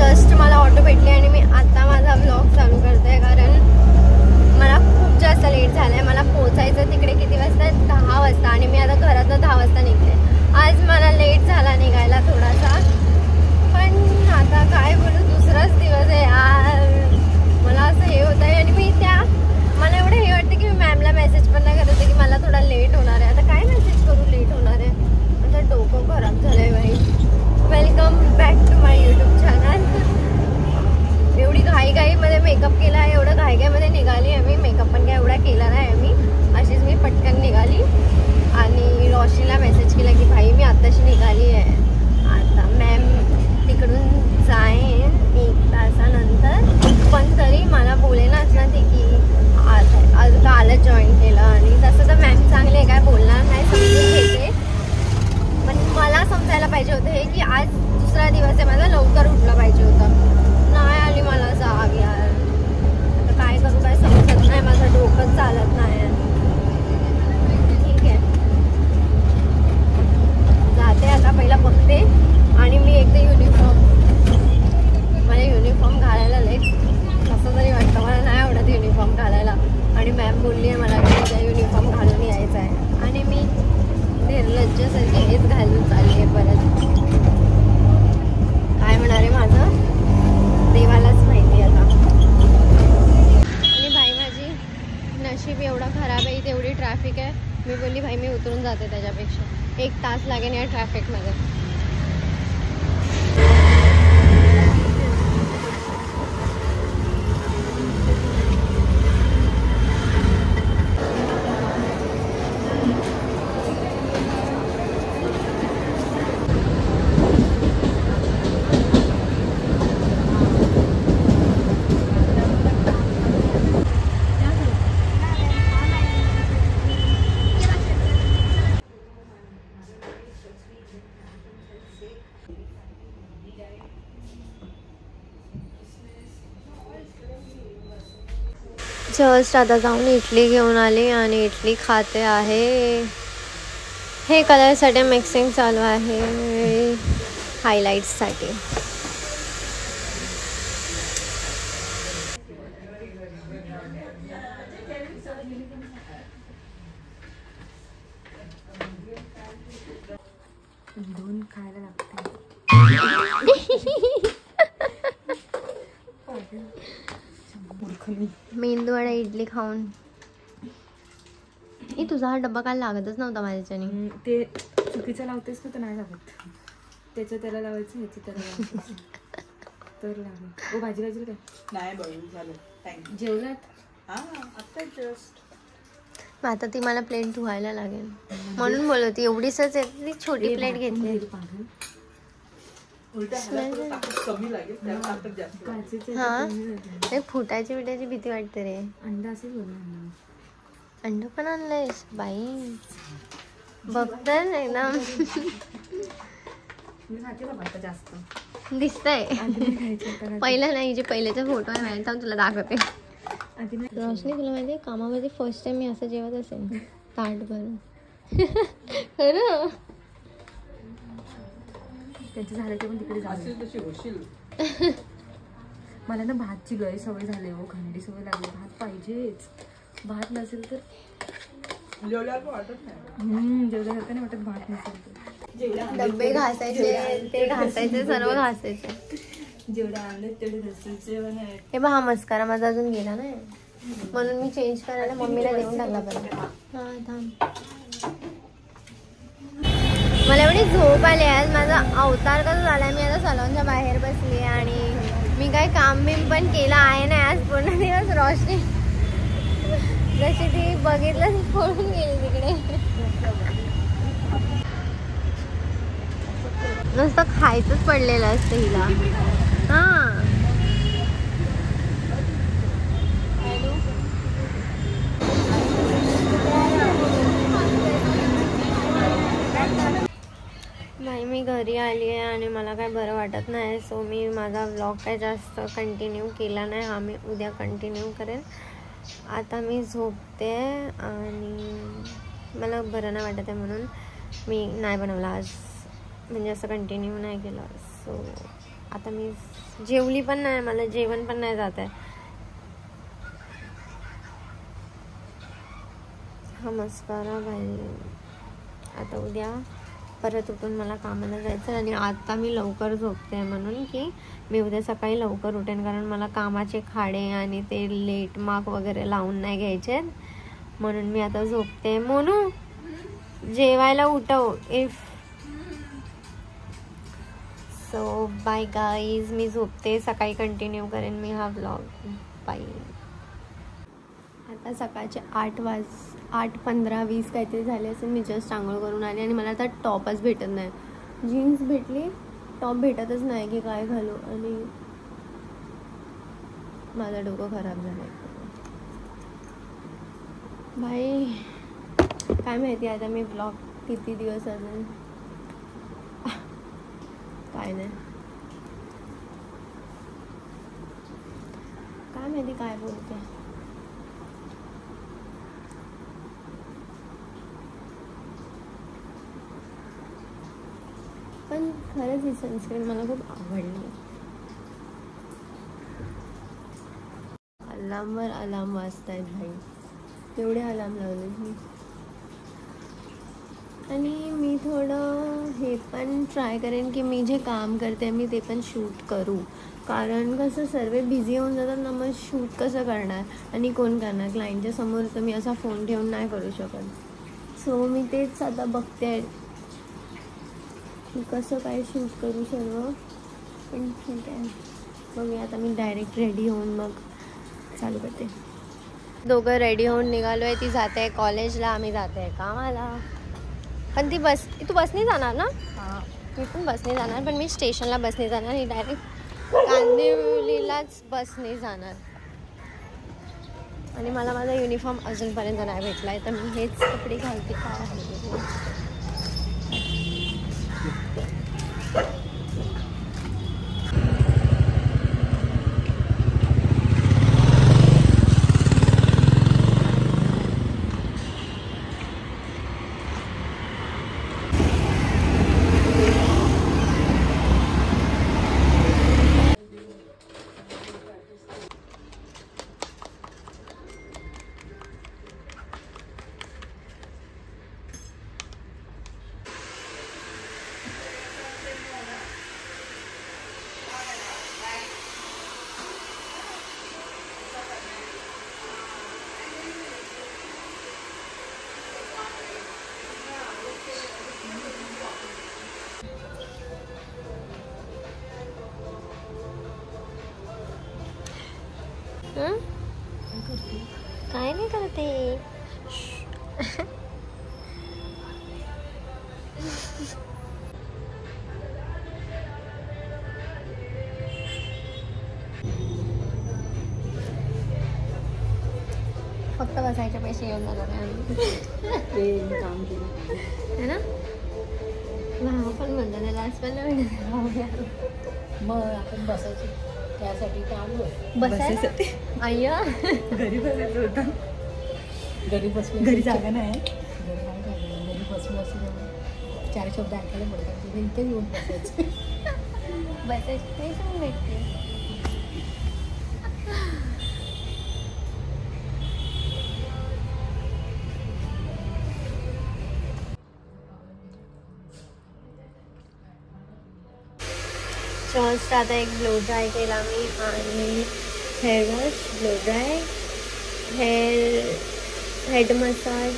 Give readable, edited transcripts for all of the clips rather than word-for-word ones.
Just मला auto भेटली आणि मी आता माझा व्लॉग चालू करते, कारण मला खूप जास्त लेट झालं आहे. मला पोचायचं तिकडे किती वाजता, 10 वाजता, आणि मी आता घरातनं 10 वाजता निघते. आज मला लेट झाला निघायला थोडासा, पण आता काय बोलू, दुसराच दिवस आहे यार. मला असं हे होत आहे, आणि मी मला एवढं हे वाटतं की मी मॅमला मेसेज पण नाही करत होते की मला थोडा लेट होणार आहे. आता काय मेसेज करू, लेट होणार आहे. आता डोकं खराब झालं आहे बाई. Welcome back to my YouTube channel. एवढी घाईमध्ये मेकअप केला आहे, एवढं घाईमध्ये निघाली आहे मी. मेकअप पण काय एवढा केला नाही मी, अशीच मी पटकन निघाली आणि रोशनीला मेसेज केला की भाई मी आत्ताशी निघाली आहे. आता मॅम तिकडून जाईन 1 तासानंतर, पण तरी मला बोलेनाच ना ती की आज कालच जॉईन केलं. आणि तसं तर मॅम चांगले आहे, काय बोलणार नाही, समजून घेते. पण मला समजायला पाहिजे होतं हे की आज दुसरा दिवस आहे माझा, लवकर उठलं पाहिजे होतं. नाही आली मला जाग यार. आता काय करू, काय समजत नाही, माझं डोकंच चालत नाही. ठीक आहे, जाते आता, पहिला बघते. आणि मी एकदा मला युनिफॉर्म घालायला लेट कसं तरी वाटतं. मला नाही आवडत युनिफॉर्म घालायला, आणि मॅम बोलली आहे मला की त्या युनिफॉर्म घालून यायचं आहे, आणि मी निर्लज्जासारखी हेच घालून चालली आहे परत. काय होणार आहे माझं देवालाच माहिती आता. आणि भाई माझी नशीब एवढा खराब आहे, तेवढी ट्रॅफिक आहे. मी बोलली भाई मी उतरून जाते, त्याच्यापेक्षा 1 तास लागेल या ट्रॅफिकमध्ये. जस्ट आता जाऊन इडली घेऊन आली आणि इडली खाते आहे. हे कलरसाठी मिक्सिंग चालू आहे हायलाईट्ससाठी. दोन खायला लागते. मेंदूवडा इडली खाऊन तुझा हा डब्बा काल लागतच नव्हता माझ्याच्याने. ते चुकीचं लावतेस तर नाही लागत. त्याचं त्याला लावायचं, ह्याचं त्याला लावायचं तर लागेल. ओ भाजी काय नाही बघून झालं. थँक्यू. जेवलात? हां आत्ता जस्ट. आता ती मला प्लेट धुवायला लागेल म्हणून बोलवती. एवढीच आहे ती छोटी प्लेट घेतली. हा फुटायची बिटायची भीती वाटते रे. अंडा असेल बोलणार. अंड पण आणलंयस बाई, बघतर एकदम जास्त दिसतंय. पहिला नाही, जे पहिल्याचा फोटो आहे माहिती तुला दाखवते. रोशनी तुला माहिती आहे कामामध्ये फर्स्ट टाइम मी असं जेवत असेल ताट भरून. खरं त्यांचं झालं ते पण तिकडे जाऊ. मला ना भातची गैरसवय झाली हो, खंडी सवय लागली. भात पाहिजेच, भात नसेल तर जेवल्यासारखं नाही वाटत. भात नसेल तर डब्बे घासायचे, ते घासायचे, सर्व घासायचे. जेवढे आणले तेवढे घासायचे. हे बघ हा मस्कारा माझा अजून गेला नाही, म्हणून मी चेंज करायला मम्मीला देऊन टाकला पाहिजे. हा थांब. मला एवढी झोप आली आज. माझा अवतार कसं झालाय, मी आता सलूनच्या बाहेर बसली आणि मी काही काम बिम पण केलं आहे ना आज पूर्ण दिवस. रोशनी जशी ती बघितलं ती पळून गेली तिकडे. नुसतं खायचंच पडलेलं असतं हिला. हा नाही, मी घरी आली आहे आणि मला काय बरं वाटत नाही. सो मी माझा व्लॉग काय जास्त कंटिन्यू केला नाही. हा मी उद्या कंटिन्यू करेन. आता मी झोपते आणि मला बरं नाही वाटत आहे म्हणून मी नाही बनवला आज, म्हणजे असं कंटिन्यू नाही केलं. सो आता मी जेवली पण नाही, मला जेवण पण नाही जात आहे. हा मस्कारा भाई. आता उद्या परत उठून मला कामाला जायचं आणि आता मी लवकर झोपते म्हणून की मी उद्या सकाळी लवकर उठेन, कारण मला कामाचे खाडे आणि ते लेट मार्क वगैरे लावून नाही घ्यायचे, म्हणून मी आता झोपते. मोनू जेवायला उठव. इफ सो बाय गाईज, मी झोपते. सकाळी कंटिन्यू करेन मी हा व्लॉग. बाय. आता सकाळचे 8:15-20 काहीतरी झाले असेल. मी जस्ट आंघोळ करून आले आणि मला आता टॉपच भेटत नाही. जीन्स भेटली, टॉप भेटतच नाही की काय घालू, आणि माझं डोकं खराब झालं आहे. बाई काय माहिती आता मी ब्लॉग किती दिवस अजून, काय नाही काय माहिती काय बोलते. पण खरंच ही सनस्क्रीन मला खूप आवडली. अलार्मवर अलार्म वाजत आहेत भाई, एवढे अलार्म लावले मी. आणि मी थोडं हे पण ट्राय करेन की मी जे काम करते मी ते पण शूट करू, कारण कसं सर्व बिझी होऊन जातात ना, मग शूट कसं करणार आणि कोण करणार. क्लायंटच्या समोर तर मी असा फोन ठेवून नाही करू शकत. सो मी तेच आता बघते की कसं काय शूट करू सर्व. पण ठीक आहे, बघूया. आता मी डायरेक्ट रेडी होऊन मग चालू करते. दोघं रेडी होऊन निघालो आहे. ती जाते आहे कॉलेजला, आम्ही जाते आहे कामाला. पण ती तू बसने जाणार ना? हां, मी पण बसने जाणार, पण मी स्टेशनला बसने जाणार आणि डायरेक्ट कांदिवलीलाच बसने जाणार. आणि मला माझा युनिफॉर्म अजूनपर्यंत नाही भेटला आहे, तर मी हेच कपडे घालते. काय आहे काय नाही करते. फक्त बसायचे पैसे येऊन जाणार काम केलं है ना. भाव पण म्हणतो ना, लास्ट पण नाही म्हणत. मग आपण बसायचं त्यासाठी काम बसायसाठी. अय्या घरी बसायचं होतं. घरी बसलो, घरी जागा नाही, घरी बसलो असं 4 शब्द ऐकायला मिळतात. तिथे इथे येऊन बसायचं. बसायची पैसे भेटते. जस्ट आता एक ब्लो ड्राय केला मी आणि hair wash, blow dry, head massage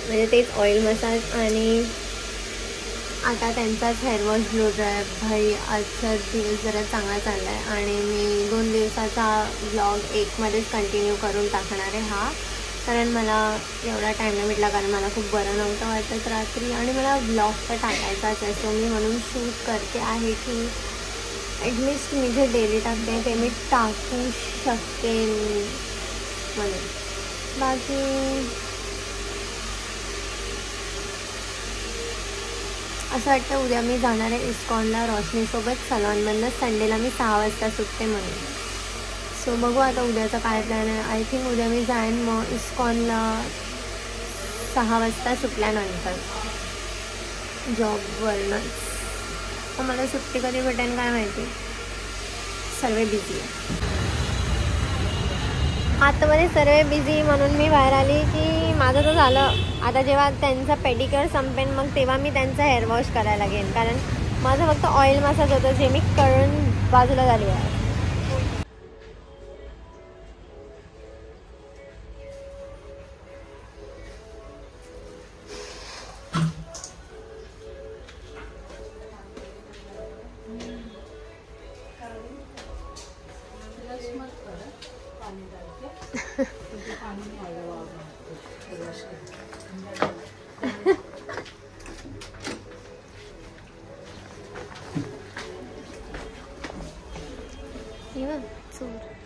म्हणजे तेच ऑइल मसाज, आणि आता त्यांचाच हेअर वॉश, ब्लो ड्राय. भाई आजचा दिवस जरा चांगला चालला आहे आणि मी 2 दिवसाचा ब्लॉग 1मध्येच कंटिन्यू करून टाकणार आहे हा, कारण मला एवढा टाईम नाही भेटला, कारण मला खूप बरं नव्हतं वाटत रात्री आणि मला ब्लॉग तर टाकायचाच आहे. सो मी म्हणून शूट करते आहे की ॲटलिस्ट मी जे डेली टाकते ते मी टाकू शकेन म्हणून. बाकी असं वाटतं उद्या मी जाणार आहे इस्कॉनला रोशनीसोबत सलॉनमधनं. संडेला मी 6 वाजता सुटते म्हणून. सो बघू आता उद्याचा काय प्लॅन आहे. आय थिंक उद्या मी जाईन मग इस्कॉनला 6 वाजता सुटल्यानंतर जॉबवरनंच. मग मला सुट्टी कधी भेटेल काय माहिती, सर्व बिझी आहे. आतमध्ये सर्व बिझी म्हणून मी बाहेर आली की माझं तर झालं. आता जेव्हा त्यांचा पेडिक्युअर संपेन मग तेव्हा मी त्यांचा हेअर वॉश करायला घेईन, कारण माझं फक्त ऑइल मसाज होतं जे मी करून बाजूला झाली आहे. चोर